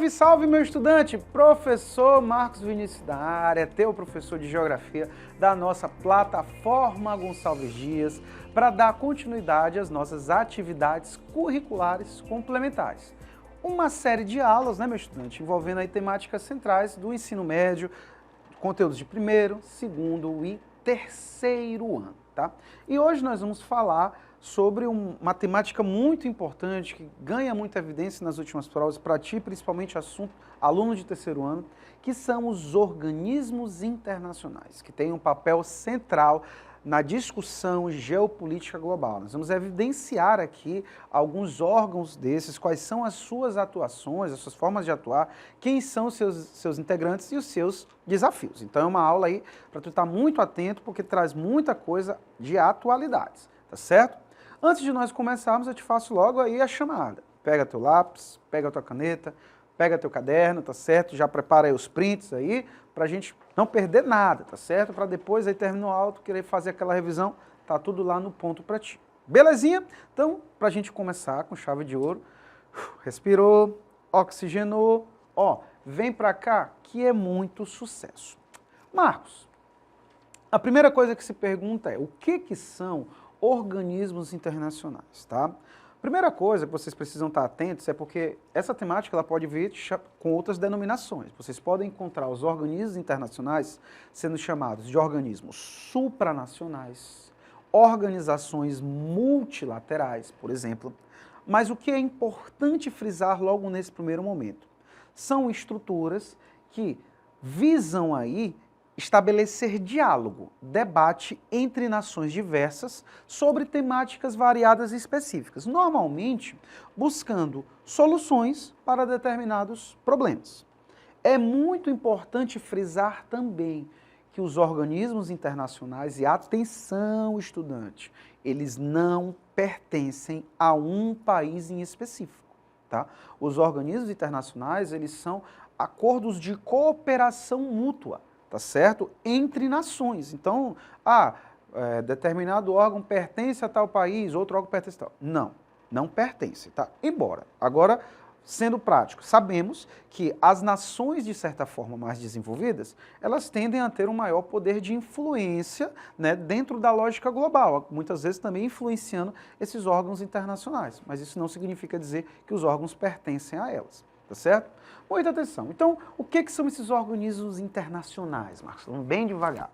Salve, salve, meu estudante! Professor Marcos Vinícius da área, teu professor de Geografia da nossa plataforma Gonçalves Dias, para dar continuidade às nossas atividades curriculares complementares. Uma série de aulas, né, meu estudante, envolvendo aí temáticas centrais do ensino médio, conteúdos de primeiro, segundo e terceiro ano, tá? E hoje nós vamos falar sobre uma temática muito importante que ganha muita evidência nas últimas provas, para ti, principalmente aluno de terceiro ano, que são os organismos internacionais, que têm um papel central na discussão geopolítica global. Nós vamos evidenciar aqui alguns órgãos desses, quais são as suas atuações, as suas formas de atuar, quem são os seus integrantes e os seus desafios. Então é uma aula aí para tu estar muito atento, porque traz muita coisa de atualidades, tá certo? Antes de nós começarmos, eu te faço logo aí a chamada. Pega teu lápis, pega a tua caneta, pega teu caderno, tá certo? Já prepara aí os prints aí, pra gente não perder nada, tá certo? Para depois aí terminar o aula, querer fazer aquela revisão, tá tudo lá no ponto pra ti. Belezinha? Então, pra gente começar com chave de ouro, respirou, oxigenou, ó, vem pra cá que é muito sucesso. Marcos, a primeira coisa que se pergunta é, o que são organismos internacionais, tá? Primeira coisa que vocês precisam estar atentos é porque essa temática ela pode vir com outras denominações. Vocês podem encontrar os organismos internacionais sendo chamados de organismos supranacionais, organizações multilaterais, por exemplo. Mas o que é importante frisar logo nesse primeiro momento? São estruturas que visam aí estabelecer diálogo, debate entre nações diversas sobre temáticas variadas e específicas, normalmente buscando soluções para determinados problemas. É muito importante frisar também que os organismos internacionais, e atenção estudante, eles não pertencem a um país em específico, tá? Os organismos internacionais, eles são acordos de cooperação mútua, tá certo? Entre nações. Então, determinado órgão pertence a tal país, outro órgão pertence a tal. Não, não pertence, tá? Embora. Agora, sendo prático, sabemos que as nações, de certa forma, mais desenvolvidas, elas tendem a ter um maior poder de influência, né, dentro da lógica global, muitas vezes também influenciando esses órgãos internacionais. Mas isso não significa dizer que os órgãos pertencem a elas. Tá certo? Muita atenção. Então, o que são esses organismos internacionais, Marcos? Vamos bem devagar.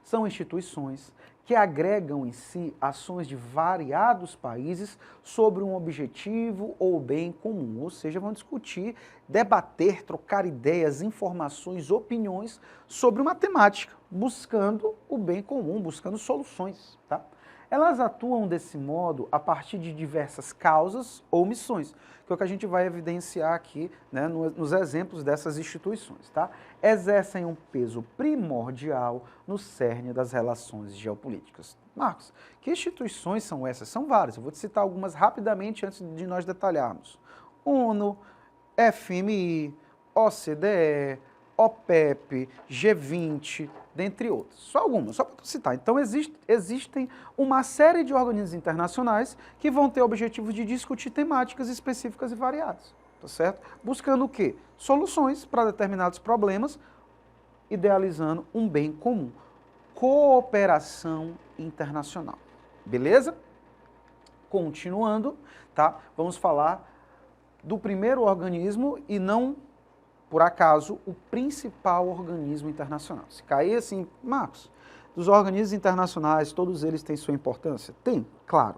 São instituições que agregam em si ações de variados países sobre um objetivo ou bem comum, ou seja, vão discutir, debater, trocar ideias, informações, opiniões sobre uma temática, buscando o bem comum, buscando soluções, tá? Elas atuam desse modo a partir de diversas causas ou missões, que é o que a gente vai evidenciar aqui, né, nos exemplos dessas instituições, tá? Exercem um peso primordial no cerne das relações geopolíticas. Marcos, que instituições são essas? São várias, eu vou te citar algumas rapidamente antes de nós detalharmos. ONU, FMI, OCDE, OPEP, G20, dentre outros. Só algumas, só para citar. Então, existem uma série de organismos internacionais que vão ter o objetivo de discutir temáticas específicas e variadas, tá certo? Buscando o quê? Soluções para determinados problemas, idealizando um bem comum. Cooperação internacional. Beleza? Continuando, tá? Vamos falar do primeiro organismo e não, por acaso, o principal organismo internacional. Se cair assim, Marcos, dos organismos internacionais, todos eles têm sua importância? Tem, claro.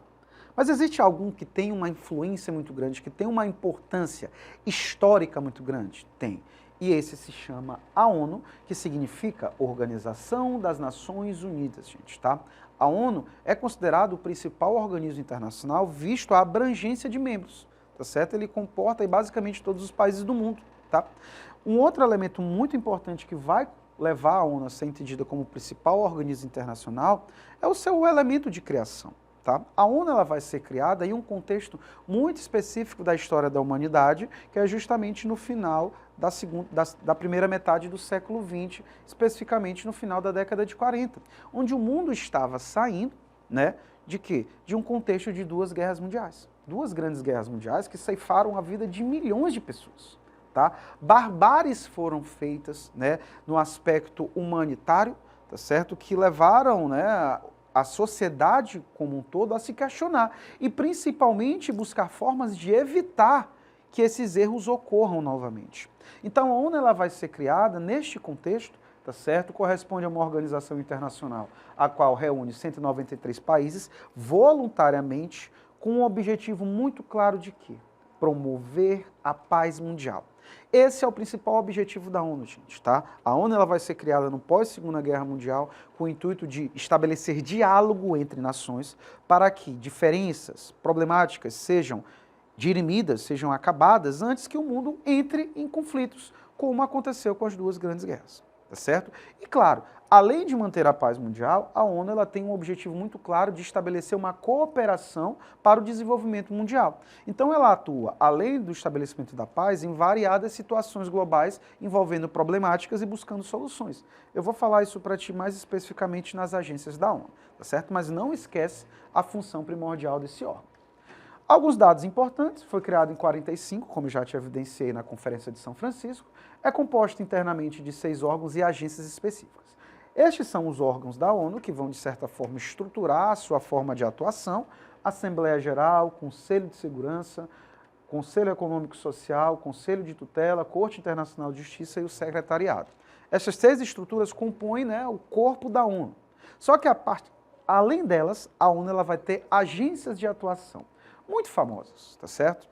Mas existe algum que tem uma influência muito grande, que tem uma importância histórica muito grande? Tem. E esse se chama a ONU, que significa Organização das Nações Unidas, gente, tá? A ONU é considerado o principal organismo internacional, visto a abrangência de membros, tá certo? Ele comporta aí, basicamente todos os países do mundo. Tá? Um outro elemento muito importante que vai levar a ONU a ser entendida como o principal organismo internacional é o seu elemento de criação. Tá? A ONU ela vai ser criada em um contexto muito específico da história da humanidade, que é justamente no final da primeira metade do século XX, especificamente no final da década de 40, onde o mundo estava saindo, né, de quê? De um contexto de duas guerras mundiais. duas grandes guerras mundiais que ceifaram a vida de milhões de pessoas. Tá? Barbáries foram feitas, né, no aspecto humanitário, tá certo? Que levaram, né, a sociedade como um todo a se questionar e principalmente buscar formas de evitar que esses erros ocorram novamente. Então a ONU ela vai ser criada neste contexto, tá certo? Corresponde a uma organização internacional a qual reúne 193 países voluntariamente com um objetivo muito claro de quê? Promover a paz mundial. Esse é o principal objetivo da ONU, gente, tá? A ONU ela vai ser criada no pós-Segunda Guerra Mundial com o intuito de estabelecer diálogo entre nações para que diferenças problemáticas sejam dirimidas, sejam acabadas antes que o mundo entre em conflitos, como aconteceu com as duas grandes guerras, tá certo? E claro, além de manter a paz mundial, a ONU ela tem um objetivo muito claro de estabelecer uma cooperação para o desenvolvimento mundial. Então ela atua, além do estabelecimento da paz, em variadas situações globais envolvendo problemáticas e buscando soluções. Eu vou falar isso para ti mais especificamente nas agências da ONU, tá certo? Mas não esquece a função primordial desse órgão. Alguns dados importantes, foi criado em 45, como já te evidenciei na Conferência de São Francisco, é composto internamente de 6 órgãos e agências específicas. Estes são os órgãos da ONU que vão, de certa forma, estruturar a sua forma de atuação: Assembleia Geral, Conselho de Segurança, Conselho Econômico e Social, Conselho de Tutela, Corte Internacional de Justiça e o Secretariado. Essas 6 estruturas compõem, né, o corpo da ONU. Só que além delas, a ONU ela vai ter agências de atuação muito famosas, tá certo?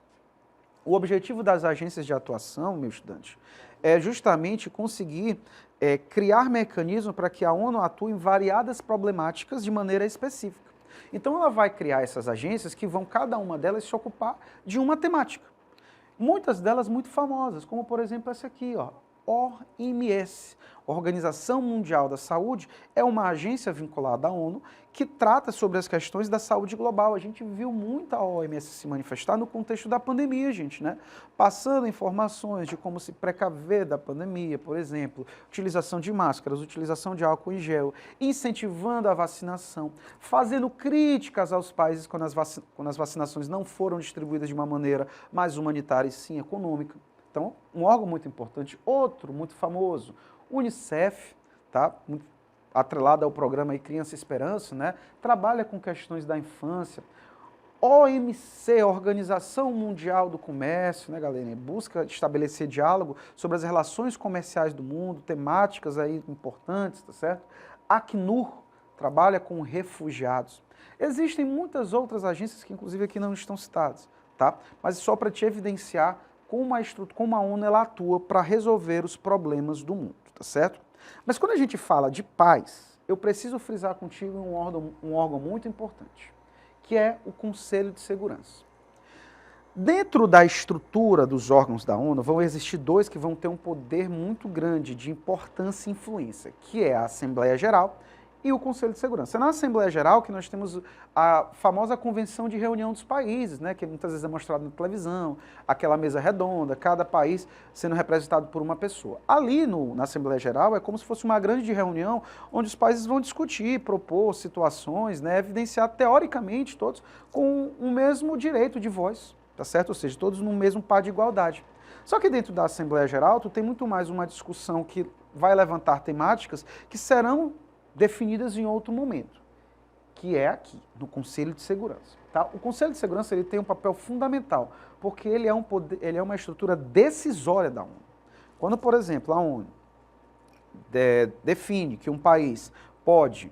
O objetivo das agências de atuação, meu estudante, é justamente conseguir criar mecanismos para que a ONU atue em variadas problemáticas de maneira específica. Então ela vai criar essas agências que vão, cada uma delas, se ocupar de uma temática. Muitas delas muito famosas, como por exemplo essa aqui, ó, OMS, Organização Mundial da Saúde, é uma agência vinculada à ONU que trata sobre as questões da saúde global. A gente viu muito a OMS se manifestar no contexto da pandemia, gente, né? Passando informações de como se precaver da pandemia, por exemplo, utilização de máscaras, utilização de álcool em gel, incentivando a vacinação, fazendo críticas aos países quando as vacinações não foram distribuídas de uma maneira mais humanitária e sim econômica. Então, um órgão muito importante. Outro muito famoso, Unicef, tá? Atrelado ao programa aí Criança Esperança, né? Trabalha com questões da infância. OMC, Organização Mundial do Comércio, né, galera? Busca estabelecer diálogo sobre as relações comerciais do mundo, temáticas aí importantes, tá certo? Acnur trabalha com refugiados. Existem muitas outras agências que, inclusive, aqui não estão citadas, tá? Mas só para te evidenciar como a ONU ela atua para resolver os problemas do mundo, tá certo? Mas quando a gente fala de paz, eu preciso frisar contigo um órgão muito importante, que é o Conselho de Segurança. Dentro da estrutura dos órgãos da ONU, vão existir 2 que vão ter um poder muito grande de importância e influência, que é a Assembleia Geral e o Conselho de Segurança. É na Assembleia Geral que nós temos a famosa Convenção de Reunião dos Países, né, que muitas vezes é mostrado na televisão, aquela mesa redonda, cada país sendo representado por uma pessoa. Ali na Assembleia Geral é como se fosse uma grande reunião onde os países vão discutir, propor situações, né, evidenciar teoricamente todos com o mesmo direito de voz, tá certo? Ou seja, todos no mesmo par de igualdade. Só que dentro da Assembleia Geral tu tem muito mais uma discussão que vai levantar temáticas que serão definidas em outro momento, que é aqui, no Conselho de Segurança. Tá? O Conselho de Segurança ele tem um papel fundamental, porque ele é uma estrutura decisória da ONU. Quando, por exemplo, a ONU define que um país pode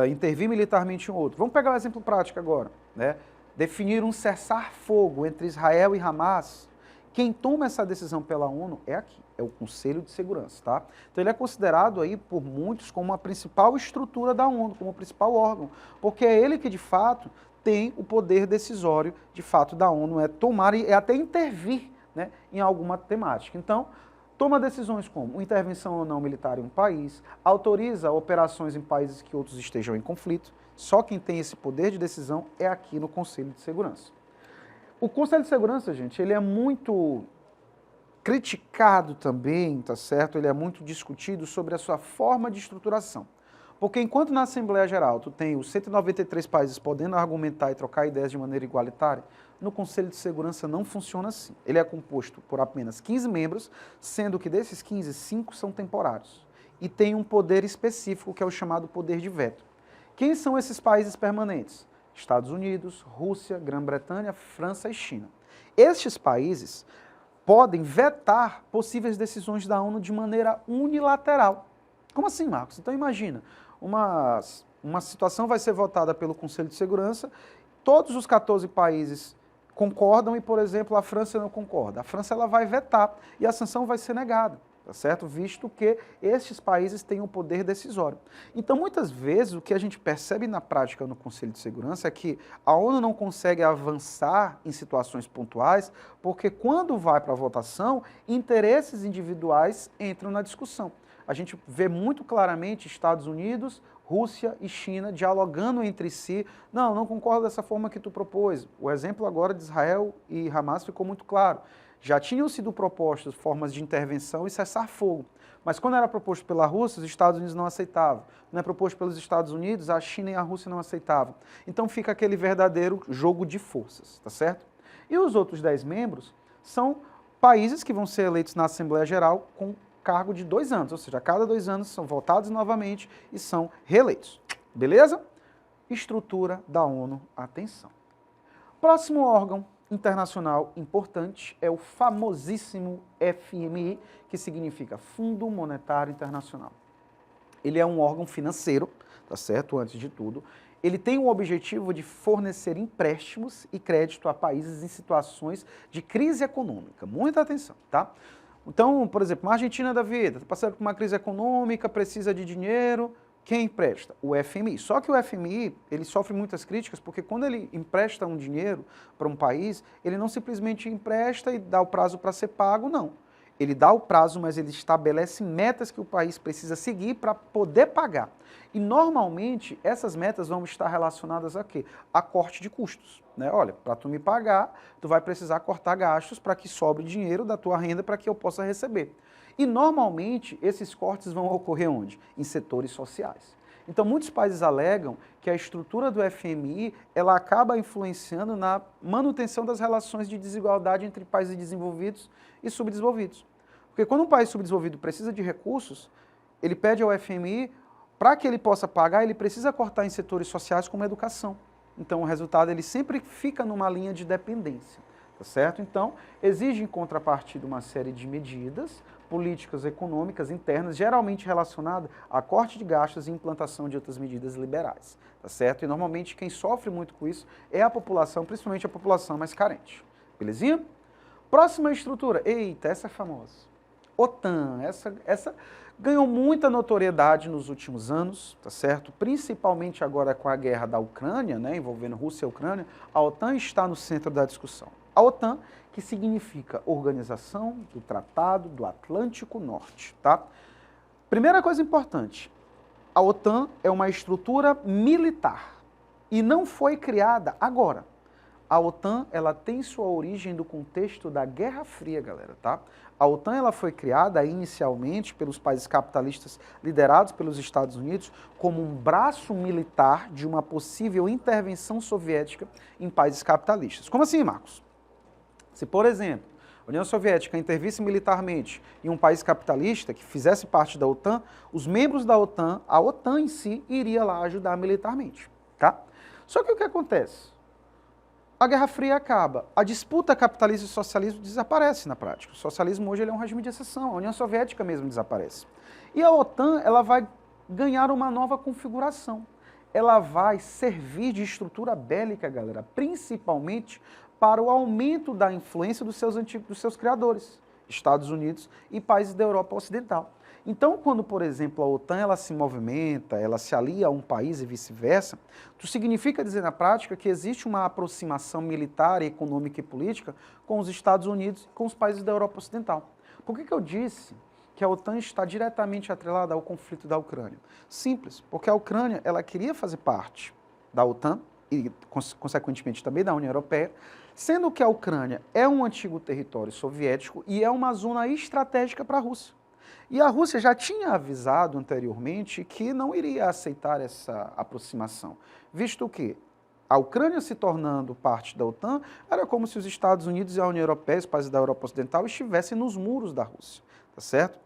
intervir militarmente em outro, vamos pegar um exemplo prático agora, né? Definir um cessar-fogo entre Israel e Hamas, quem toma essa decisão pela ONU é aqui, é o Conselho de Segurança, tá? Então ele é considerado aí por muitos como a principal estrutura da ONU, como o principal órgão, porque é ele que de fato tem o poder decisório de fato da ONU, é tomar e até intervir, né, em alguma temática. Então, toma decisões como intervenção ou não militar em um país, autoriza operações em países que outros estejam em conflito. Só quem tem esse poder de decisão é aqui no Conselho de Segurança. O Conselho de Segurança, gente, ele é muito criticado também, tá certo? Ele é muito discutido sobre a sua forma de estruturação. Porque enquanto na Assembleia Geral tu tem os 193 países podendo argumentar e trocar ideias de maneira igualitária, no Conselho de Segurança não funciona assim. Ele é composto por apenas 15 membros, sendo que desses 15, 5 são temporários. E tem um poder específico que é o chamado poder de veto. Quem são esses países permanentes? Estados Unidos, Rússia, Grã-Bretanha, França e China. Estes países podem vetar possíveis decisões da ONU de maneira unilateral. Como assim, Marcos? Então imagina, uma situação vai ser votada pelo Conselho de Segurança, todos os 14 países concordam e, por exemplo, a França não concorda. A França ela vai vetar e a sanção vai ser negada, tá certo? Visto que estes países têm um poder decisório. Então, muitas vezes, o que a gente percebe na prática no Conselho de Segurança é que a ONU não consegue avançar em situações pontuais, porque quando vai para a votação, interesses individuais entram na discussão. A gente vê muito claramente Estados Unidos, Rússia e China dialogando entre si. Não concordo dessa forma que tu propôs. O exemplo agora de Israel e Hamas ficou muito claro. Já tinham sido propostas formas de intervenção e cessar fogo. Mas quando era proposto pela Rússia, os Estados Unidos não aceitavam. Não é proposto pelos Estados Unidos, a China e a Rússia não aceitavam. Então fica aquele verdadeiro jogo de forças, tá certo? E os outros 10 membros são países que vão ser eleitos na Assembleia Geral com cargo de 2 anos, ou seja, a cada 2 anos são votados novamente e são reeleitos. Beleza? Estrutura da ONU, atenção. Próximo órgão internacional importante é o famosíssimo FMI, que significa Fundo Monetário Internacional. Ele é um órgão financeiro, tá certo? Antes de tudo, ele tem o objetivo de fornecer empréstimos e crédito a países em situações de crise econômica. Muita atenção, tá? Então, por exemplo, uma Argentina da vida, está passando por uma crise econômica, precisa de dinheiro, quem empresta? O FMI. Só que o FMI, ele sofre muitas críticas, porque quando ele empresta um dinheiro para um país, ele não simplesmente empresta e dá o prazo para ser pago, não. Ele dá o prazo, mas ele estabelece metas que o país precisa seguir para poder pagar. E, normalmente, essas metas vão estar relacionadas a quê? A corte de custos. Né? Olha, para tu me pagar, tu vai precisar cortar gastos para que sobre dinheiro da tua renda para que eu possa receber. E, normalmente, esses cortes vão ocorrer onde? Em setores sociais. Então, muitos países alegam que a estrutura do FMI ela acaba influenciando na manutenção das relações de desigualdade entre países desenvolvidos e subdesenvolvidos. Porque quando um país subdesenvolvido precisa de recursos, ele pede ao FMI, para que ele possa pagar, ele precisa cortar em setores sociais como a educação. Então, o resultado ele sempre fica numa linha de dependência, tá certo? Então, exige em contrapartida uma série de medidas políticas econômicas internas, geralmente relacionadas a corte de gastos e implantação de outras medidas liberais, tá certo? E normalmente quem sofre muito com isso é a população, principalmente a população mais carente. Belezinha? Próxima estrutura. Eita, essa é famosa. OTAN, essa ganhou muita notoriedade nos últimos anos, tá certo? Principalmente agora com a guerra da Ucrânia, né, envolvendo Rússia e Ucrânia, a OTAN está no centro da discussão. A OTAN, que significa Organização do Tratado do Atlântico Norte, tá? Primeira coisa importante, a OTAN é uma estrutura militar e não foi criada agora. A OTAN, ela tem sua origem do contexto da Guerra Fria, galera, tá? A OTAN, ela foi criada inicialmente pelos países capitalistas liderados pelos Estados Unidos como um braço militar de uma possível intervenção soviética em países capitalistas. Como assim, Marcos? Se, por exemplo, a União Soviética intervisse militarmente em um país capitalista que fizesse parte da OTAN, os membros da OTAN, a OTAN em si, iria lá ajudar militarmente, tá? Só que o que acontece? A Guerra Fria acaba, a disputa capitalista e socialismo desaparece na prática. O socialismo hoje ele é um regime de exceção, a União Soviética mesmo desaparece. E a OTAN ela vai ganhar uma nova configuração. Ela vai servir de estrutura bélica, galera, principalmente para o aumento da influência dos seus criadores, Estados Unidos e países da Europa Ocidental. Então, quando, por exemplo, a OTAN ela se movimenta, ela se alia a um país e vice-versa, isso significa dizer na prática que existe uma aproximação militar, econômica e política com os Estados Unidos e com os países da Europa Ocidental. Por que eu disse que a OTAN está diretamente atrelada ao conflito da Ucrânia? Simples, porque a Ucrânia ela queria fazer parte da OTAN e, consequentemente, também da União Europeia, sendo que a Ucrânia é um antigo território soviético e é uma zona estratégica para a Rússia. E a Rússia já tinha avisado anteriormente que não iria aceitar essa aproximação, visto que a Ucrânia se tornando parte da OTAN, era como se os Estados Unidos e a União Europeia, os países da Europa Ocidental, estivessem nos muros da Rússia, tá certo?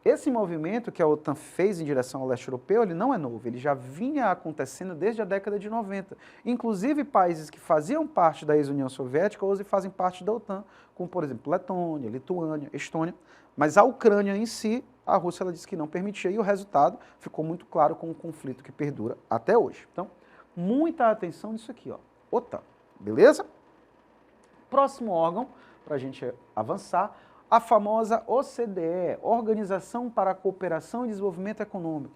Esse movimento que a OTAN fez em direção ao leste europeu, ele não é novo, ele já vinha acontecendo desde a década de 90. Inclusive, países que faziam parte da ex-União Soviética hoje fazem parte da OTAN, como, por exemplo, Letônia, Lituânia, Estônia. Mas a Ucrânia em si, a Rússia ela disse que não permitia e o resultado ficou muito claro com o conflito que perdura até hoje. Então, muita atenção nisso aqui, ó, OTAN, beleza? Próximo órgão, para a gente avançar, a famosa OCDE, Organização para a Cooperação e Desenvolvimento Econômico.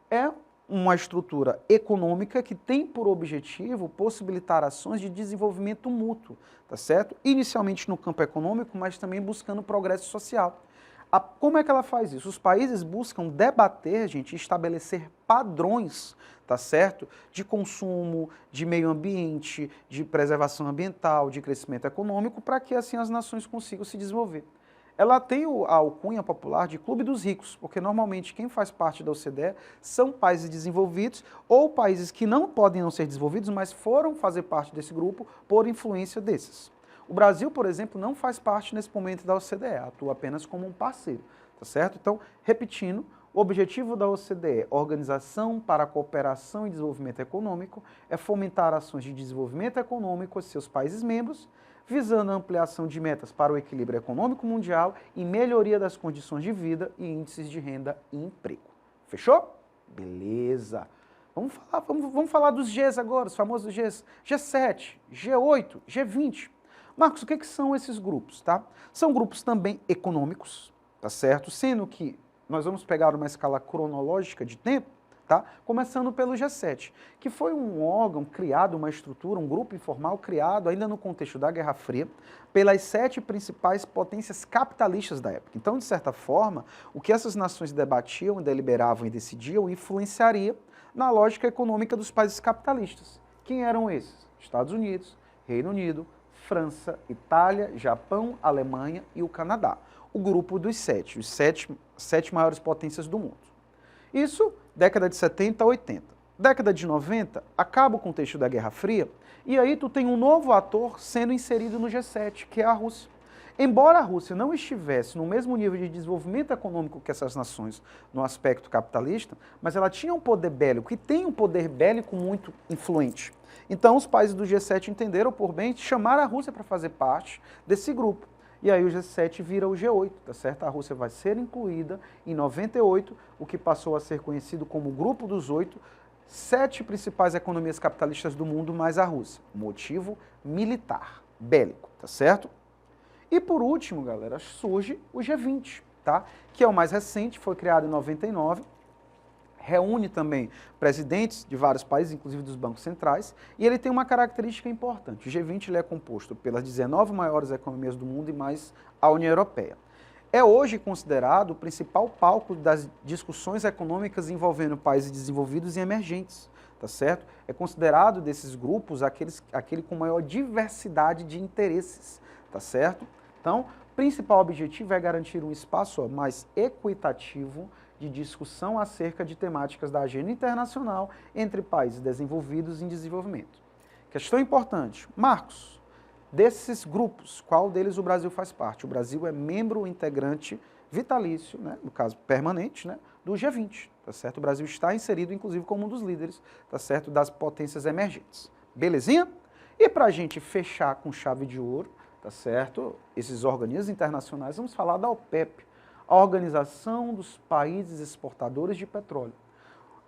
É uma estrutura econômica que tem por objetivo possibilitar ações de desenvolvimento mútuo, tá certo? Inicialmente no campo econômico, mas também buscando progresso social. Como é que ela faz isso? Os países buscam debater, gente, e estabelecer padrões, tá certo? De consumo, de meio ambiente, de preservação ambiental, de crescimento econômico, para que assim as nações consigam se desenvolver. Ela tem a alcunha popular de Clube dos Ricos, porque normalmente quem faz parte da OCDE são países desenvolvidos ou países que não podem não ser desenvolvidos, mas foram fazer parte desse grupo por influência desses. O Brasil, por exemplo, não faz parte nesse momento da OCDE, atua apenas como um parceiro, tá certo? Então, repetindo, o objetivo da OCDE, Organização para a Cooperação e Desenvolvimento Econômico, é fomentar ações de desenvolvimento econômico aos seus países membros, visando a ampliação de metas para o equilíbrio econômico mundial e melhoria das condições de vida e índices de renda e emprego. Fechou? Beleza. Vamos falar dos Gs agora, os famosos Gs. G7, G8, G20. Marcos, o que são esses grupos, tá? São grupos também econômicos, tá certo? Sendo que nós vamos pegar uma escala cronológica de tempo, tá? Começando pelo G7, que foi um órgão criado, uma estrutura, um grupo informal criado ainda no contexto da Guerra Fria, pelas 7 principais potências capitalistas da época. Então, de certa forma, o que essas nações debatiam, deliberavam e decidiam influenciaria na lógica econômica dos países capitalistas. Quem eram esses? Estados Unidos, Reino Unido, França, Itália, Japão, Alemanha e o Canadá. O grupo dos 7, os sete maiores potências do mundo. Isso, década de 70 a 80. Década de 90, acaba o contexto da Guerra Fria, e aí tu tem um novo ator sendo inserido no G7, que é a Rússia. Embora a Rússia não estivesse no mesmo nível de desenvolvimento econômico que essas nações no aspecto capitalista, mas ela tinha um poder bélico e tem um poder bélico muito influente. Então os países do G7 entenderam por bem chamar a Rússia para fazer parte desse grupo. E aí o G7 vira o G8, tá certo? A Rússia vai ser incluída em 98, o que passou a ser conhecido como o Grupo dos 8, 7 principais economias capitalistas do mundo mais a Rússia. Motivo militar, bélico, tá certo? E por último, galera, surge o G20, tá? Que é o mais recente, foi criado em 99, reúne também presidentes de vários países, inclusive dos bancos centrais, e ele tem uma característica importante. O G20 ele é composto pelas 19 maiores economias do mundo e mais a União Europeia. É hoje considerado o principal palco das discussões econômicas envolvendo países desenvolvidos e emergentes, tá certo? É considerado desses grupos aquele com maior diversidade de interesses, tá certo? Então, o principal objetivo é garantir um espaço mais equitativo de discussão acerca de temáticas da agenda internacional entre países desenvolvidos e em desenvolvimento. Questão importante. Marcos, desses grupos, qual deles o Brasil faz parte? O Brasil é membro integrante vitalício, né, no caso permanente, né, do G20, tá certo? O Brasil está inserido, inclusive, como um dos líderes, tá certo, das potências emergentes. Belezinha? E para a gente fechar com chave de ouro, tá certo, esses organismos internacionais, vamos falar da OPEP, a Organização dos Países Exportadores de Petróleo.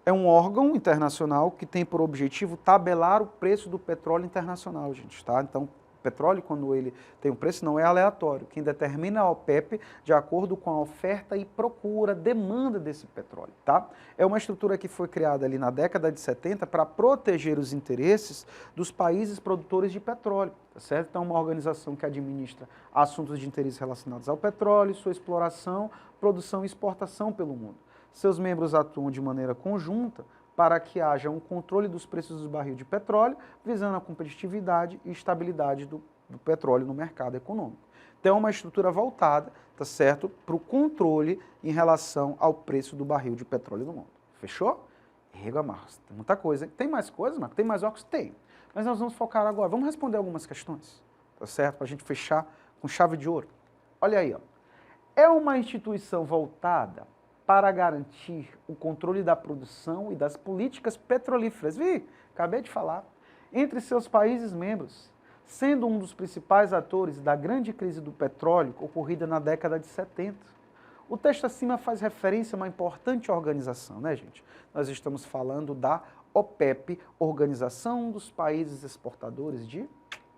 É um órgão internacional que tem por objetivo tabelar o preço do petróleo internacional, gente, tá? Então, o petróleo, quando ele tem um preço, não é aleatório. Quem determina a OPEP de acordo com a oferta e procura, demanda desse petróleo, tá? É uma estrutura que foi criada ali na década de 70 para proteger os interesses dos países produtores de petróleo, tá certo? Então, é uma organização que administra assuntos de interesse relacionados ao petróleo, sua exploração, produção e exportação pelo mundo. Seus membros atuam de maneira conjunta para que haja um controle dos preços do barril de petróleo, visando a competitividade e estabilidade do do petróleo no mercado econômico. Então, é uma estrutura voltada, tá certo, para o controle em relação ao preço do barril de petróleo no mundo. Fechou? Rega, Marcos, tem muita coisa. Tem mais coisas, Marcos? Tem mais óculos? Tem. Mas nós vamos focar agora. Vamos responder algumas questões, tá certo? Para a gente fechar com chave de ouro. Olha aí, ó. É uma instituição voltada para garantir o controle da produção e das políticas petrolíferas. Acabei de falar. Entre seus países membros, sendo um dos principais atores da grande crise do petróleo ocorrida na década de 70. O texto acima faz referência a uma importante organização, né, gente? Nós estamos falando da OPEP, Organização dos Países Exportadores de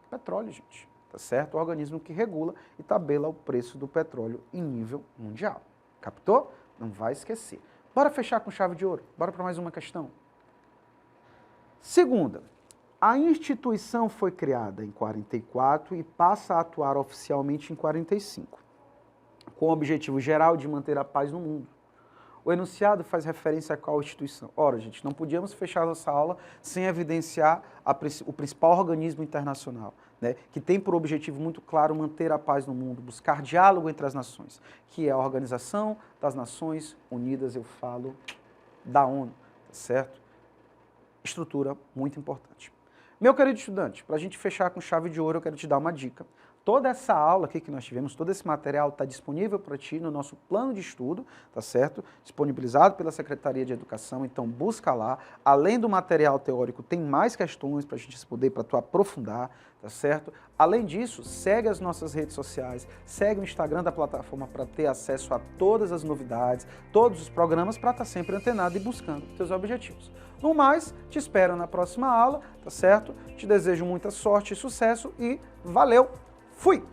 Petróleo, gente. Tá certo? O organismo que regula e tabela o preço do petróleo em nível mundial. Captou? Não vai esquecer. Bora fechar com chave de ouro. Bora para mais uma questão. Segunda, a instituição foi criada em 44 e passa a atuar oficialmente em 45. Com o objetivo geral de manter a paz no mundo. O enunciado faz referência a qual instituição? Ora, gente, não podíamos fechar nossa aula sem evidenciar o principal organismo internacional, né, que tem por objetivo muito claro manter a paz no mundo, buscar diálogo entre as nações, que é a Organização das Nações Unidas, eu falo da ONU, tá certo? Estrutura muito importante. Meu querido estudante, para a gente fechar com chave de ouro, eu quero te dar uma dica. Toda essa aula aqui que nós tivemos, todo esse material está disponível para ti no nosso plano de estudo, tá certo? Disponibilizado pela Secretaria de Educação, então busca lá. Além do material teórico, tem mais questões para a gente poder, para tu aprofundar, tá certo? Além disso, segue as nossas redes sociais, segue o Instagram da plataforma para ter acesso a todas as novidades, todos os programas, para estar sempre antenado e buscando teus objetivos. No mais, te espero na próxima aula, tá certo? Te desejo muita sorte e sucesso e valeu! Fui!